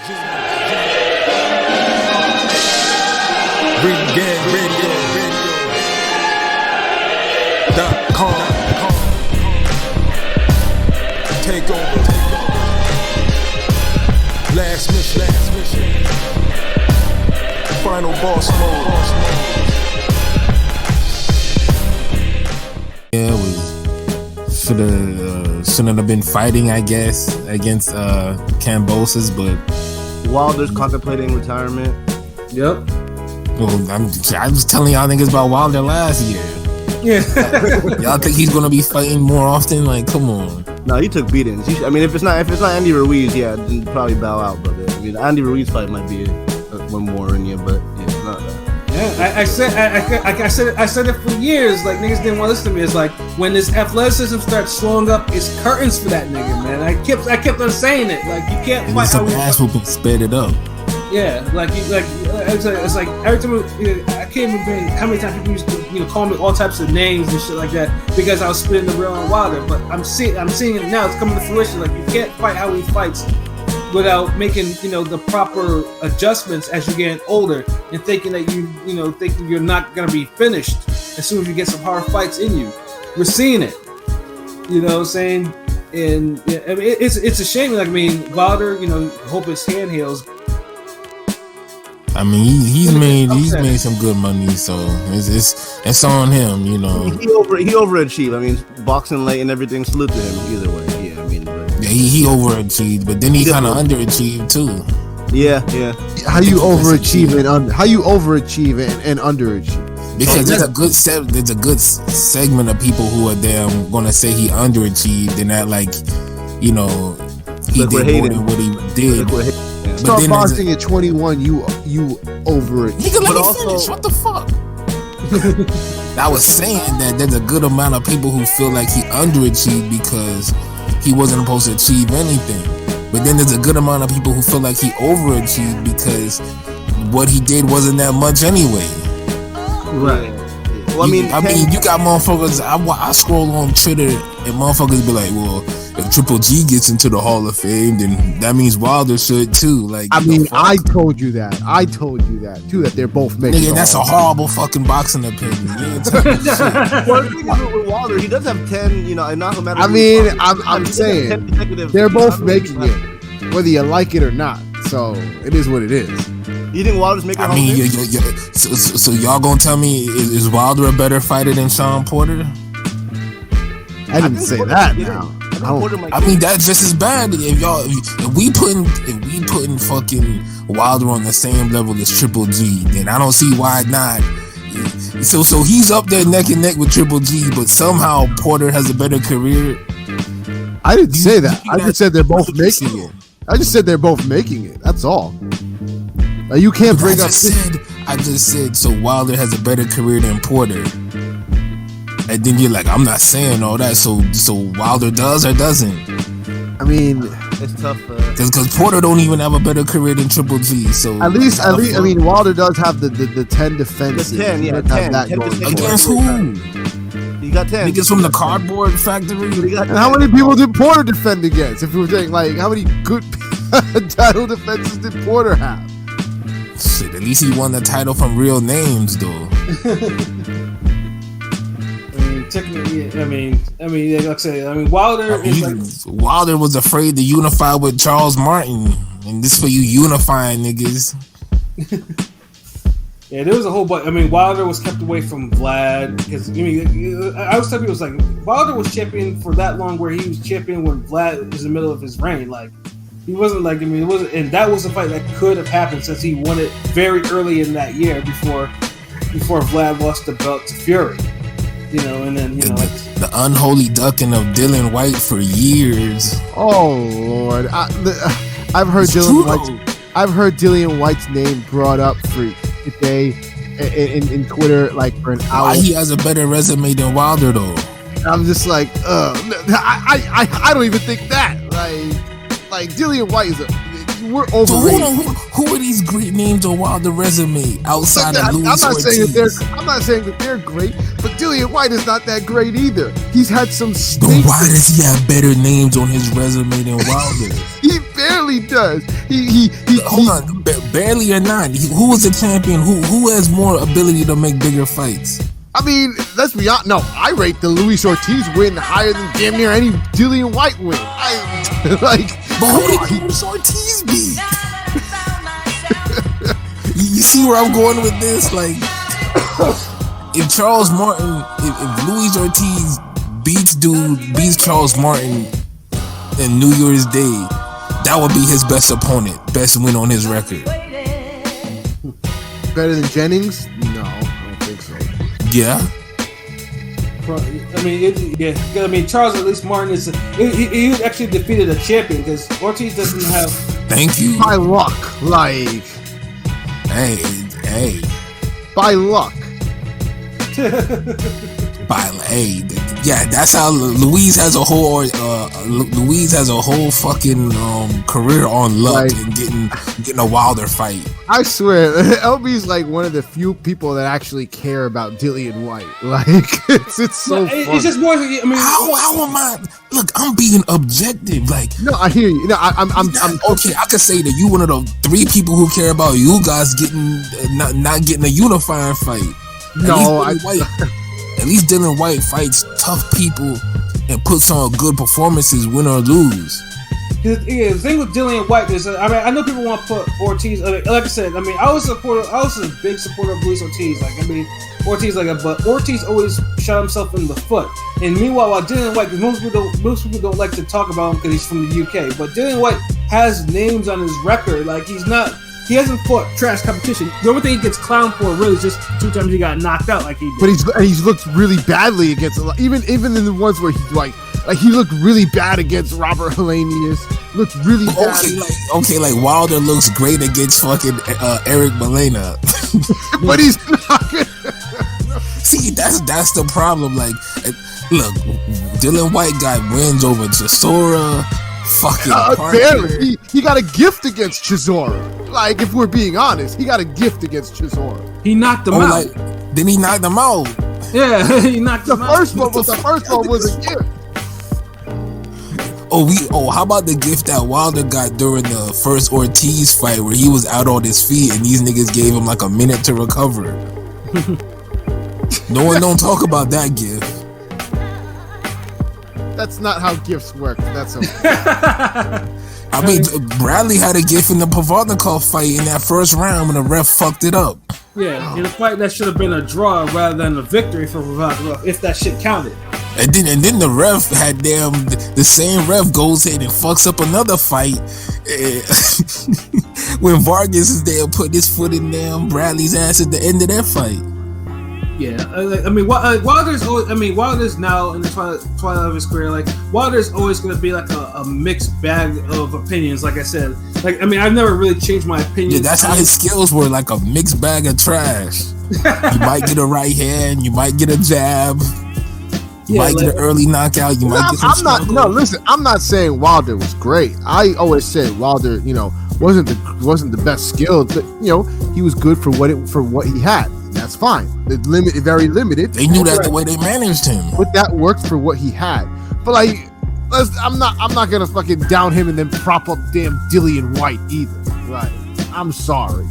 RingGangRadio.com. Take over. Last mission. Final boss mode. Yeah, we shouldn't have been fighting, I guess, against Kambosos, but Wilder's contemplating retirement. Yep. Well, I was telling y'all niggas about Wilder last year. Yeah. Y'all think he's gonna be fighting more often? Like, come on. No, he took beatings. I mean, if it's not Andy Ruiz, yeah, then probably bow out, brother. I mean, Andy Ruiz fight might be one more in you, but yeah, it's not that. Yeah, I said it for years. Like, niggas didn't want to listen to me. It's like when this athleticism starts slowing up, it's curtains for that nigga, man. I kept on saying it. Like, you can't fight. Some ass whooping sped it up. Yeah, it's like every time I can't remember how many times people used to call me all types of names and shit like that because I was spitting the real on Wilder. But I'm seeing it now. It's coming to fruition. Like, you can't fight how he fights without making the proper adjustments as you're getting older and thinking that thinking you're not gonna be finished as soon as you get some hard fights in you. We're seeing it. You know what I'm saying? And yeah, I mean, it's a shame. Like, I mean, Wilder, hope his hand heals. I mean, he's made some good money, so it's on him, He overachieved. I mean, boxing late and everything. Salute to him either way. Yeah, I mean, he overachieved, but then he kind of underachieved too. Yeah. How you overachieve and underachieve? Because there's a good segment of people who are damn gonna say he underachieved and that he did more than what he did. Start boxing at 21, you overachieve. Nigga, let me finish. What the fuck? I was saying that there's a good amount of people who feel like he underachieved because he wasn't supposed to achieve anything. But then there's a good amount of people who feel like he overachieved because what he did wasn't that much anyway. Right. Well, I mean, you got motherfuckers. I scroll on Twitter and motherfuckers be like, "Well, if Triple G gets into the Hall of Fame, then that means Wilder should too." Like, I mean, I told you that too. That they're both making. Nigga, that's a horrible fucking boxing opinion. Well, the thing is with Wilder, he does have 10. Not no matter. I mean, I'm saying they're both making it, whether you like it or not. So it is what it is. You think Wilder's making? I mean, so y'all gonna tell me is Wilder a better fighter than Sean Porter? I didn't say that. Now. I mean, that's just as bad. If we putting fucking Wilder on the same level as Triple G, then I don't see why not. So he's up there neck and neck with Triple G, but somehow Porter has a better career. I didn't say that. I just said they're both making it. That's all. You can't bring up. I just said so. Wilder has a better career than Porter, and then you're like, I'm not saying all that. So Wilder does or doesn't? I mean, it's tough because Porter don't even have a better career than Triple G. So at least, I mean, Wilder does have the 10 defenses. The 10, yeah, 10 against who? He got 10 niggas from the cardboard factory. And how many people did Porter defend against? If we were saying how many good title defenses did Porter have? Shit, at least he won the title from real names, though. Technically, like I said, Wilder Wilder was afraid to unify with Charles Martin, and this for you unifying niggas. Yeah, there was a whole bunch. I mean, Wilder was kept away from Vlad because I was telling people Wilder was champion for that long, where he was champion when Vlad was in the middle of his reign. Like, he wasn't it wasn't, and that was a fight that could have happened since he won it very early in that year before Vlad lost the belt to Fury. And then the unholy ducking of Dylan White for years. Oh Lord, I've heard Dillian White's name brought up for today in Twitter for an hour. Why he has a better resume than Wilder though? I'm just like, I don't even think that. Like Dillian White is we're So overrated. who are these great names on Wilder resume outside of Luis Ortiz? I'm not saying that they're great, but Dillian White is not that great either. He's had some Then stinks. why does he have better names on his resume than Wilder? He barely does. He Hold on, barely or not. Who is the champion? Who has more ability to make bigger fights? I mean, let's be honest. No, I rate the Luis Ortiz win higher than damn near any Dillian White win. But who did Luis Ortiz beat? You see where I'm going with this? Like, if Charles Martin, if Luis Ortiz beats Charles Martin in New Year's Day, that would be his best opponent, best win on his record. Better than Jennings? No, I don't think so. Yeah. I mean, Charles at least Martin is he actually defeated a champion because Ortiz doesn't have. Thank you. By luck, Hey. by luck. Yeah, that's how Louise has a whole fucking career on luck and getting a Wilder fight. I swear, LB's like one of the few people that actually care about Dillian White. Like, it's so funny. It's just more. I mean, How am I? Look, I'm being objective. Like, No, I hear you. No, I'm okay. I could say that you one of the 3 people who care about you guys getting not getting a unifying fight. At least Dillian White fights tough people and puts on good performances, win or lose. The thing with Dillian White is, I know people want to put Ortiz. Like I said, I was a big supporter of Luis Ortiz. Ortiz, but Ortiz always shot himself in the foot. And meanwhile, while Dillian White, most people don't like to talk about him because he's from the UK, but Dillian White has names on his record. Like he hasn't fought trash competition. The only thing he gets clowned for really is just 2 times he got knocked out like he did. But he's looked really badly against even in the ones where he's like he looked really bad against Robert Helenius. Looked really bad. Like Wilder looks great against fucking Eric Molina. But he's not good. See, that's the problem. Like, look, Dillian White got wins over Chisora, fucking barely. He got a gift against Chisora. Like, if we're being honest, he got a gift against Chisora. He knocked him out. Like, then he knocked him out. Yeah, he knocked him out. The first one was a gift. How about the gift that Wilder got during the first Ortiz fight where he was out on his feet and these niggas gave him like a minute to recover? No one don't talk about that gift. That's not how gifts work. That's okay. I mean, Bradley had a gift in the Podomatic fight in that first round when the ref fucked it up. Yeah, in a fight that should have been a draw rather than a victory for Podomatic, if that shit counted. And then the ref had the same ref goes ahead and fucks up another fight. When Vargas is there putting his foot in Bradley's ass at the end of that fight. Yeah, Wilder's always. Wilder's now in the twilight of his career. Like, Wilder's always going to be like a mixed bag of opinions. Like I said, I've never really changed my opinion. Yeah, that's how his skills were, like a mixed bag of trash. You might get a right hand, you might get a jab, you might get an early knockout, you might get some struggle. Listen, I'm not saying Wilder was great. I always said Wilder, wasn't the best skilled, but he was good for what he had. That's fine. It's very limited. They knew that the way they managed him. But that worked for what he had. But I'm not gonna fucking down him and then prop up damn Dillian White either. Right? I'm sorry.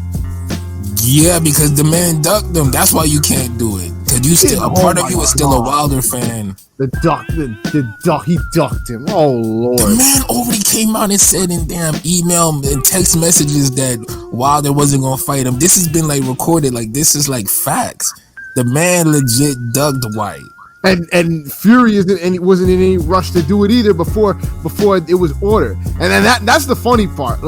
Yeah, because the man ducked him. That's why you can't do it. Because you still part of you is still a Wilder fan. The duck, he ducked him. Oh Lord! The man already came out and said in damn email and text messages that Wilder wasn't gonna fight him. This has been recorded. This is facts. The man legit ducked White. And Fury wasn't in any rush to do it either before it was ordered. And then that's the funny part.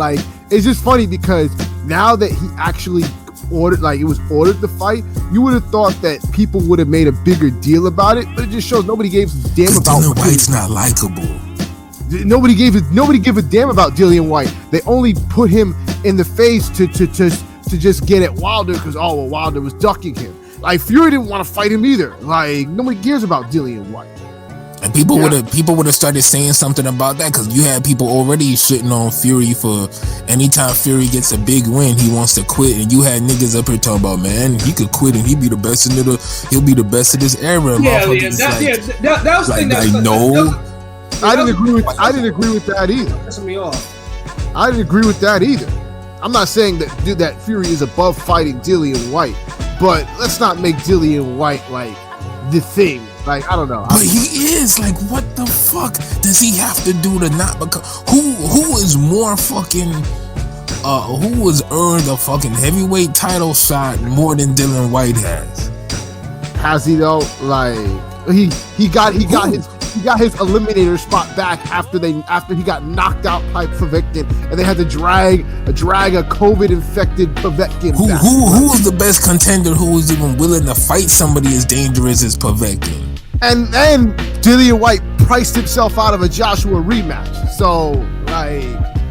It's just funny because now that he actually ordered, it was ordered the fight, you would have thought that people would have made a bigger deal about it, but it just shows nobody gave a damn about Dillian White's not likable. Nobody gave a damn about Dillian White. They only put him in the face to just get at Wilder because Wilder was ducking him. Fury didn't want to fight him either. Nobody cares about Dillian White. And people would have started saying something about that, because you had people already shitting on Fury for anytime Fury gets a big win, he wants to quit, and you had niggas up here talking about, man, he could quit and he'll be the best of this era. That was the thing. I didn't agree with that either. Pissing me off. I didn't agree with that either. I'm not saying that Fury is above fighting Dillian White, but let's not make Dillian White like the thing. Like, I don't know. But he is, like, what the fuck does he have to do to not become? Who is more fucking? Who has earned a fucking heavyweight title shot more than Dillian White has? Has he though? Like, he got his eliminator spot back after he got knocked out by Povetkin, and they had to drag a COVID infected Povetkin. Who was the best contender who was even willing to fight somebody as dangerous as Povetkin? And Dillian White priced himself out of a Joshua rematch. So, like,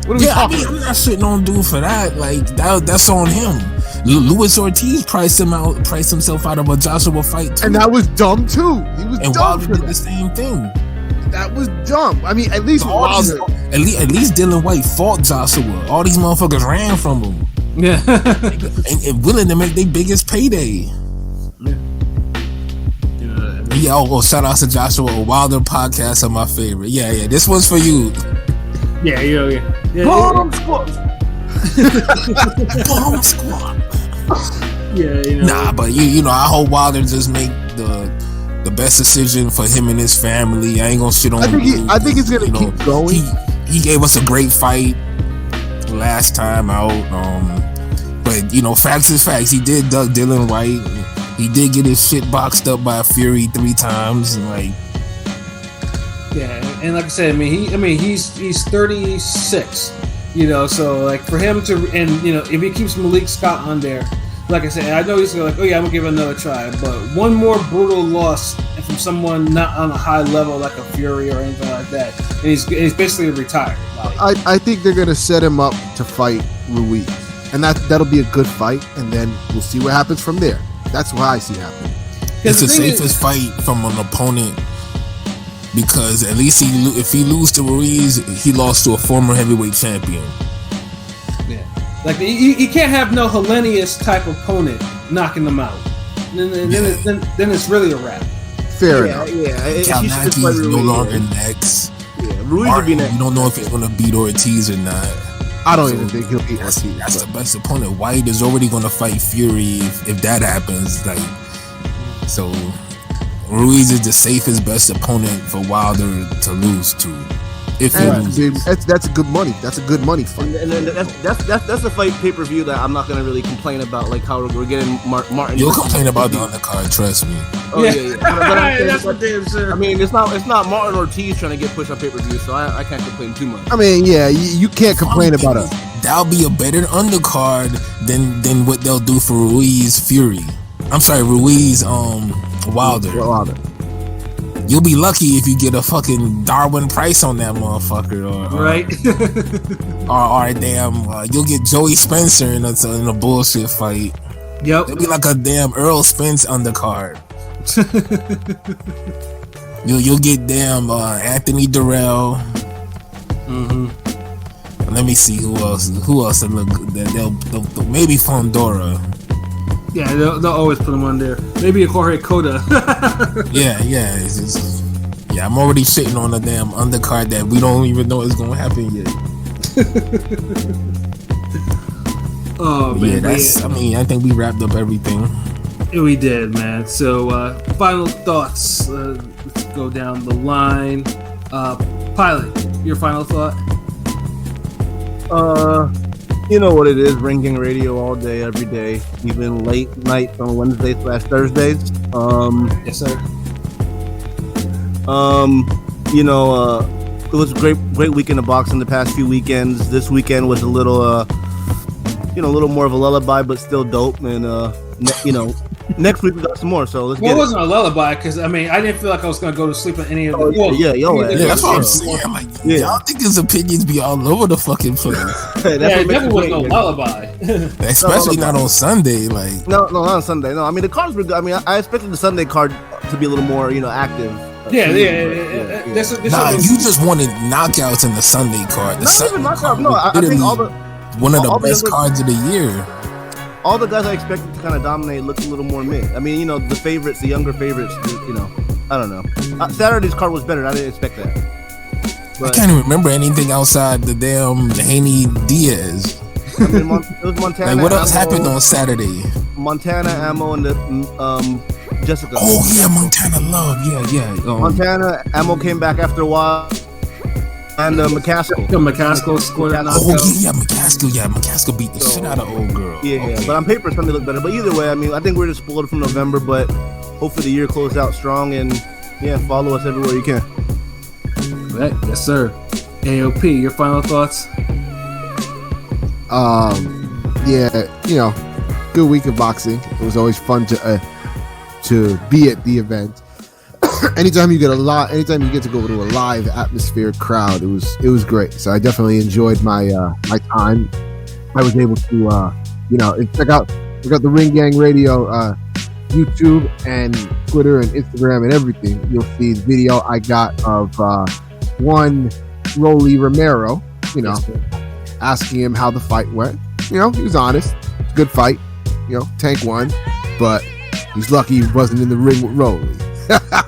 what are we talking about? I'm not shitting on dude for that. Like, that's on him. Luis Ortiz priced himself out of a Joshua fight too. And that was dumb too. He was dumb. And Wilder did the same thing. That was dumb. I mean, at least Wilder. At least Dillian White fought Joshua. All these motherfuckers ran from him. Yeah. and willing to make their biggest payday. Yeah, shout out to Joshua. Wilder podcast are my favorite. Yeah, this one's for you. Yeah. Bomb squad. Bomb squad. Yeah, Nah, but you know, I hope Wilder just make the best decision for him and his family. I ain't gonna shit on him. I think he's gonna keep going. He gave us a great fight last time out. But facts is facts. He did duck Dillian White. He did get his shit boxed up by Fury 3 times, and like. Yeah, and like I said, he's 36, so like for him to, and if he keeps Malik Scott on there, like I said, I know he's like, I'm gonna give it another try, but one more brutal loss from someone not on a high level like a Fury or anything like that, and he's basically retired. Like, I think they're gonna set him up to fight Ruiz, and that'll be a good fight, and then we'll see what happens from there. That's what I see happening. It's the safest fight from an opponent, because at least if he loses to Ruiz, he lost to a former heavyweight champion. Yeah, like he can't have no Hellenius type opponent knocking him out. Then it's really a wrap. Fair enough. Yeah. Kalnaki's no longer next. Yeah, Ruiz would be next. You don't know if he's gonna beat Ortiz or not. I don't even think he'll beat Ortiz. That's the best opponent. White is already gonna fight Fury if that happens. Like, so Ruiz is the safest best opponent for Wilder to lose to. If he loses. That's good money. That's a good money fight. And then that's a fight pay-per-view that I'm not gonna really complain about, like how we're getting Martin. You'll complain about the undercard, trust me. Oh yeah. But that's what damn sure. I mean, it's not Martin Ortiz trying to get pushed on pay-per-view, so I can't complain too much. I mean, yeah, you can't complain about it. That'll be a better undercard than what they'll do for Ruiz Fury. I'm sorry, Ruiz Wilder. You'll be lucky if you get a fucking Darwin Price on that motherfucker, right? or damn, you'll get Joey Spencer in a bullshit fight. Yep, it'll be like a damn Earl Spence undercard. You'll get damn Anthony Durrell. Mm-hmm. Let me see who else look good. They'll maybe Fondora. Yeah, they'll always put him on there. Maybe a Jorge Cota. yeah. I'm already shitting on a damn undercard that we don't even know is gonna happen yet. Oh man, I think we wrapped up everything. Yeah, we did, man. So final thoughts. Let's go down the line. Pilot, your final thought? You know what it is, Ringing Radio all day, every day, even late nights on Wednesdays/Thursdays. Yes, sir. It was a great weekend of boxing the past few weekends. This weekend was a little more of a lullaby, but still dope. And next week we got some more. So let's get it. It wasn't a lullaby because I didn't feel like I was gonna go to sleep on any of the. That's what I'm saying. Like, y'all think his opinions be all over the fucking place. It never was no lullaby. Especially not on Sunday. Like no, not on Sunday. No, the cards were good. I expected the Sunday card to be a little more, active. Yeah. this Nah, one you just wanted knockouts in the Sunday card. The Not Sunday even knockouts. card No, was I think literally all the one of the all the best other- cards of the year. all the guys I expected to kind of dominate looked a little more mid. I mean, the favorites, the younger favorites, I don't know. Saturday's card was better. I didn't expect that. I But can't even remember anything outside the damn Haney Diaz. I mean, it was Montana. Like, what else Ammo, happened on Saturday? Montana, Ammo, and the Jessica. Oh yeah, Montana Love. Yeah. Montana, Ammo came back after a while, and McCaskill. McCaskill scored that knockout. McCaskill beat the shit out of old girl. Yeah, Okay. but on paper, Sunday looked better. But either way, I mean, I think we're just spoiled from November, but hopefully the year closed out strong, and follow us everywhere you can. Right. Yes, sir. AOP, your final thoughts? Good week of boxing. It was always fun to be at the event. Anytime you get to go to a live atmospheric crowd, it was great. So I definitely enjoyed my time. I was able to check out the Ring Gang Radio YouTube and Twitter and Instagram and everything. You'll see the video I got of one Rolly Romero, asking him how the fight went. He was honest. Good fight. Tank won, but he's lucky he wasn't in the ring with Rolly. I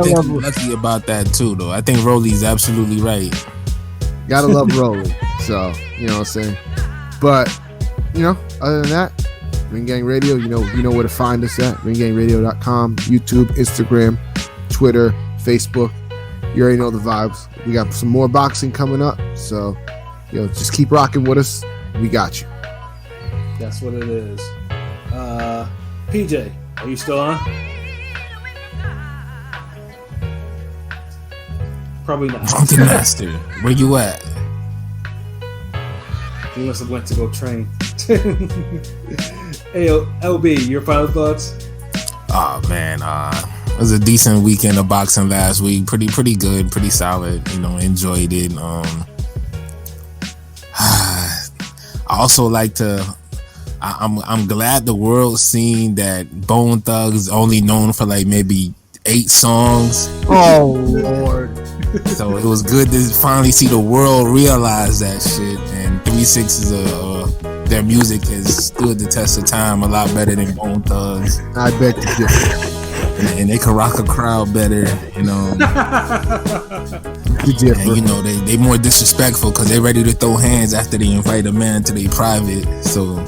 think we're lucky about that too, though. I think Rolly's absolutely right. Gotta love Rolly. So, you know what I'm saying? But, other than that, Ring Gang Radio, you know where to find us at. ringgangradio.com, YouTube, Instagram, Twitter, Facebook. You already know the vibes. We got some more boxing coming up. So, just keep rocking with us. We got you. That's what it is. PJ, are you still on? Probably not. Drunken Master, where you at? He must have went to go train. Hey, LB, your final thoughts? Oh man, it was a decent weekend of boxing last week. Pretty good, pretty solid. Enjoyed it. I also like to. I'm glad the world's seen that Bone Thugs only known for like maybe 8 songs. Oh Lord. So it was good to finally see the world realize that shit. And 3-6 is their music has stood the test of time a lot better than Bone Thugs. I bet you differ. And they can rock a crowd better, You differ. And they more disrespectful because they ready to throw hands after they invite a man to their private. So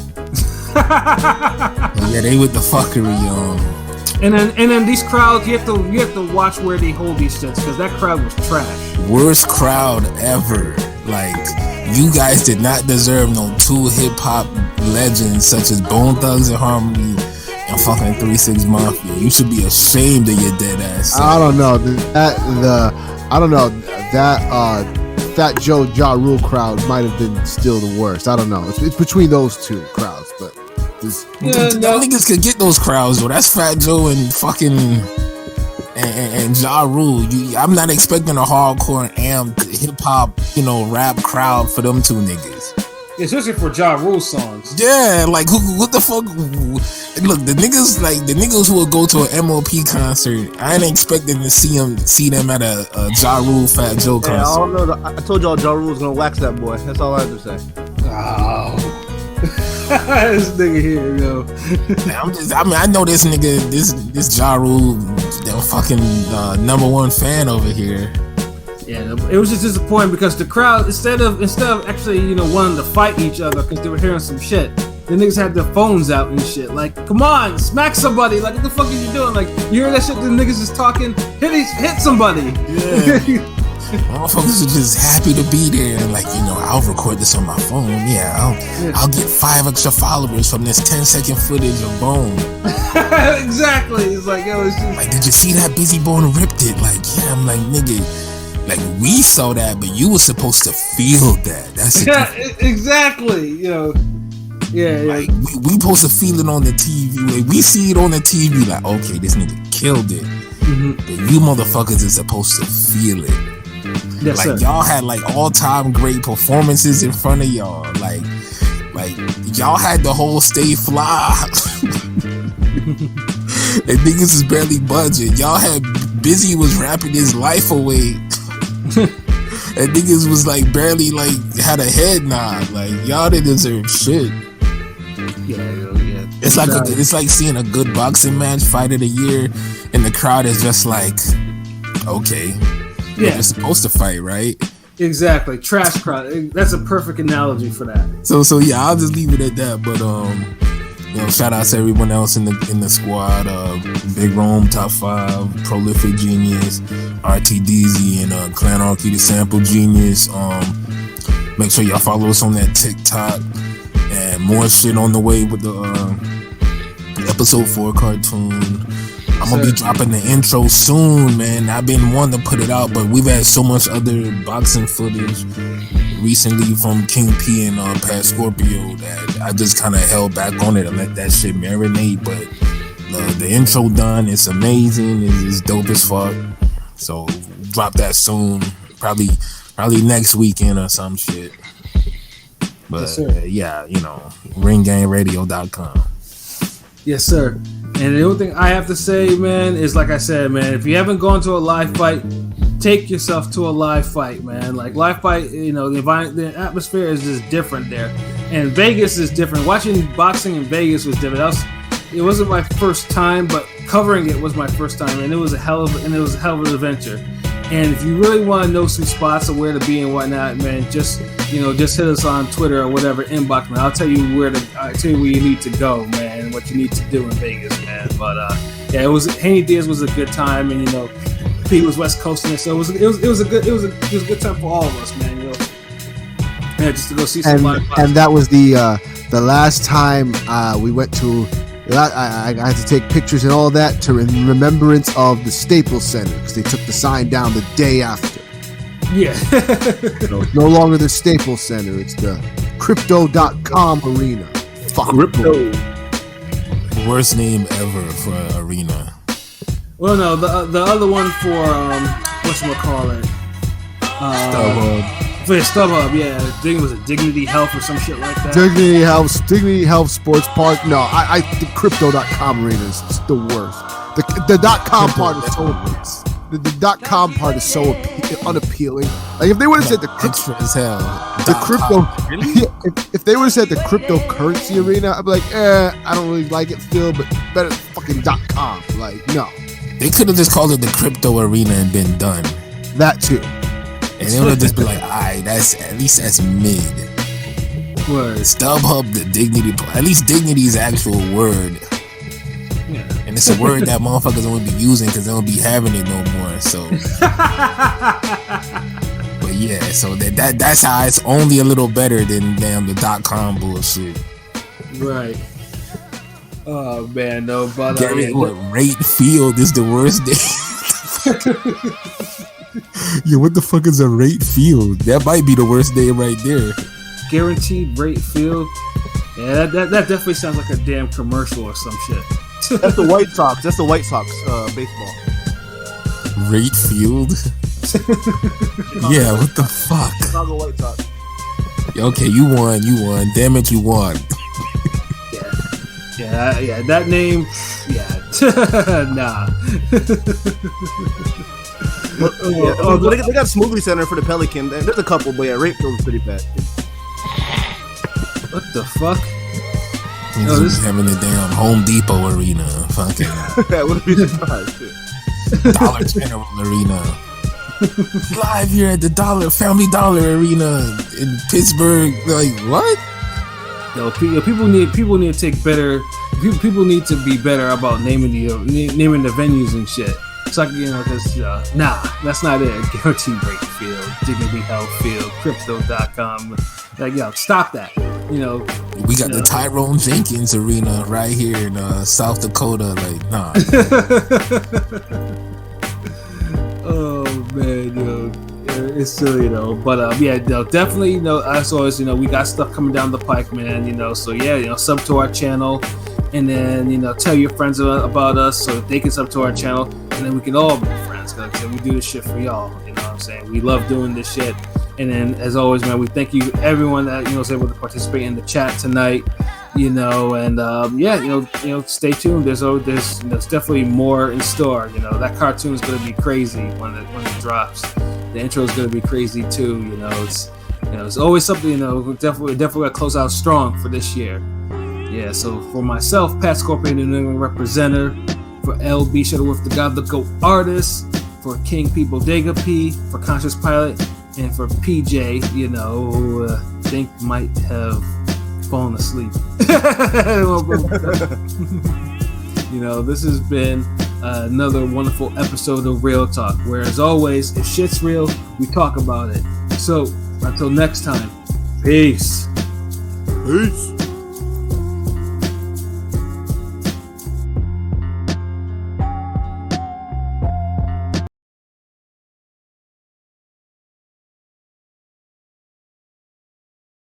yeah, they with the fuckery. And then these crowds, you have to watch where they hold these shits because that crowd was trash. Worst crowd ever. Like, you guys did not deserve no 2 hip hop legends such as Bone Thugs and Harmony and fucking 3-6 Mafia. You should be ashamed of your dead ass self. I don't know. That Fat Joe Ja Rule crowd might have been still the worst. I don't know. It's between those two crowds, but Y'all niggas could get those crowds though. That's Fat Joe and fucking and Ja Rule. I'm not expecting a hardcore hip hop, rap crowd for them 2 niggas. Especially for Ja Rule songs. Yeah, like what the fuck? Look, the niggas who would go to an MOP concert, I ain't expecting to see them at a Ja Rule Fat Joe concert. Yeah, I don't know. I told y'all Ja Rule was gonna wax that boy. That's all I have to say. Oh. This nigga here, yo. I know this nigga, this Ja Rule, the fucking #1 fan over here. Yeah, it was just disappointing because the crowd, instead of actually, wanting to fight each other because they were hearing some shit, the niggas had their phones out and shit. Like, come on, smack somebody. Like, what the fuck are you doing? Like, you hear that shit? The niggas is talking. Hit somebody. Yeah. Motherfuckers are just happy to be there. Like, I'll record this on my phone. Yeah, I'll get 5 extra followers from this 10-second footage of Bone. Exactly. It's like, yo, it's just... Like, did you see that Busy Bone ripped it? Like, yeah, I'm like, nigga, like, we saw that, but you were supposed to feel that. That's exactly. Yeah. Like, we supposed to feel it on the TV. Like, we see it on the TV, like, okay, this nigga killed it. Mm-hmm. But you motherfuckers are supposed to feel it. Yes, like, sir. y'all had like all-time great performances in front of y'all. Like y'all had the whole Stay Fly. And niggas is barely budging. Y'all had Busy was rapping his life away. And niggas was like barely like had a head nod. Like y'all didn't deserve shit. Yeah. It's like it's like seeing a good boxing match, fight of the year, and the crowd is just like, okay, you're supposed to fight, right? Exactly, trash crowd. That's a perfect analogy for that. So yeah, I'll just leave it at that. But shout out to everyone else in the squad. Big Rome, Top 5, Prolific Genius, RTDZ, and Clan Archie, the Sample Genius. Make sure y'all follow us on that TikTok, and more shit on the way with the episode 4 cartoon. I'm gonna be dropping the intro soon, man. I've been wanting to put it out, but we've had so much other boxing footage recently from King P and Pat Scorpio that I just kind of held back on it and let that shit marinate. But the intro done, it's amazing, it's dope as fuck. So drop that soon, probably next weekend or some shit. But yeah, ringgangradio.com. Yes, sir. And the only thing I have to say, man, is like I said, man, if you haven't gone to a live fight, take yourself to a live fight, man. Like live fight, the atmosphere is just different there. And Vegas is different. Watching boxing in Vegas was different. It wasn't my first time, but covering it was my first time, and it was a hell of an adventure. And if you really want to know some spots of where to be and whatnot, man, just hit us on Twitter or whatever, inbox, man. I'll tell you where you need to go, man, and what you need to do in Vegas, man. But Haney Diaz was a good time, and Pete was West Coasting it, so it was a good time for all of us, man. Just to go see some live fights. And that was the last time we went to. I had to take pictures and all that in remembrance of the Staples Center because they took the sign down the day after. Yeah. So it's no longer the Staples Center. It's the Crypto.com Arena. Fuck Crypto. Worst name ever for an arena. Well, no, the other one for whatchamacallit? For StubHub, yeah. I think it was a Dignity Health or some shit like that. Dignity Health Sports Park. No, the Crypto.com Arena is the worst. The .com part is so the .com part is so unappealing. Like if they would have said the extra as hell, the crypto, if they would have said the cryptocurrency arena, I'd be like, I don't really like it still, but better than fucking .com. Like no, they could have just called it the Crypto Arena and been done. That too. And they would have just been like, alright, that's mid. Word. StubHub, the Dignity, at least Dignity is actual word. Yeah. And it's a word that motherfuckers don't be using because they don't be having it no more. So, but yeah, so that's how it's only a little better than the .com bullshit. Right. Oh man, no, but Rate Field is the worst day. Yo, what the fuck is a rate field? That might be the worst day right there. Guaranteed rate field. Yeah, that definitely sounds like a damn commercial or some shit. That's the White Sox. That's the White Sox baseball. Rate field? Yeah, what the fuck? Chicago White Sox. Okay, you won. Damn it, you won. Yeah, that name. Yeah, nah. They got Smoothie Center for the Pelican. There's a couple, but yeah, Rate Field's pretty bad. What the fuck? This having the damn Home Depot arena. Fucking. That wouldn't be surprised. Dollar General arena. Live here at the Family Dollar Arena in Pittsburgh. Like what? Yo, people need to take better. People need to be better about naming the venues and shit. It's like, because that's not it. Guaranteed Rate Field, Dignity Health Field, Crypto.com. Like, yo, stop that. We got the Tyrone Jenkins Arena right here in South Dakota. Like, nah. Oh man, it's silly, But definitely, as always, we got stuff coming down the pike, man. So yeah, sub to our channel. And then, tell your friends about us so that they can sub to our channel, and then we can all be friends. Cause we do this shit for y'all. You know what I'm saying? We love doing this shit. And then, as always, man, we thank you everyone that was able to participate in the chat tonight. Stay tuned. There's definitely more in store. That cartoon is gonna be crazy when it drops. The intro is gonna be crazy too. It's always something. Definitely gonna close out strong for this year. Yeah. So for myself, Pat Scorpion, the New England representative, for LB Shuttleworth, the God, the GOAT artist, for King P Bodega P, for Conscious Pilot, and for PJ, who think might have fallen asleep. This has been another wonderful episode of Real Talk, where as always, if shit's real, we talk about it. So until next time, peace. Peace.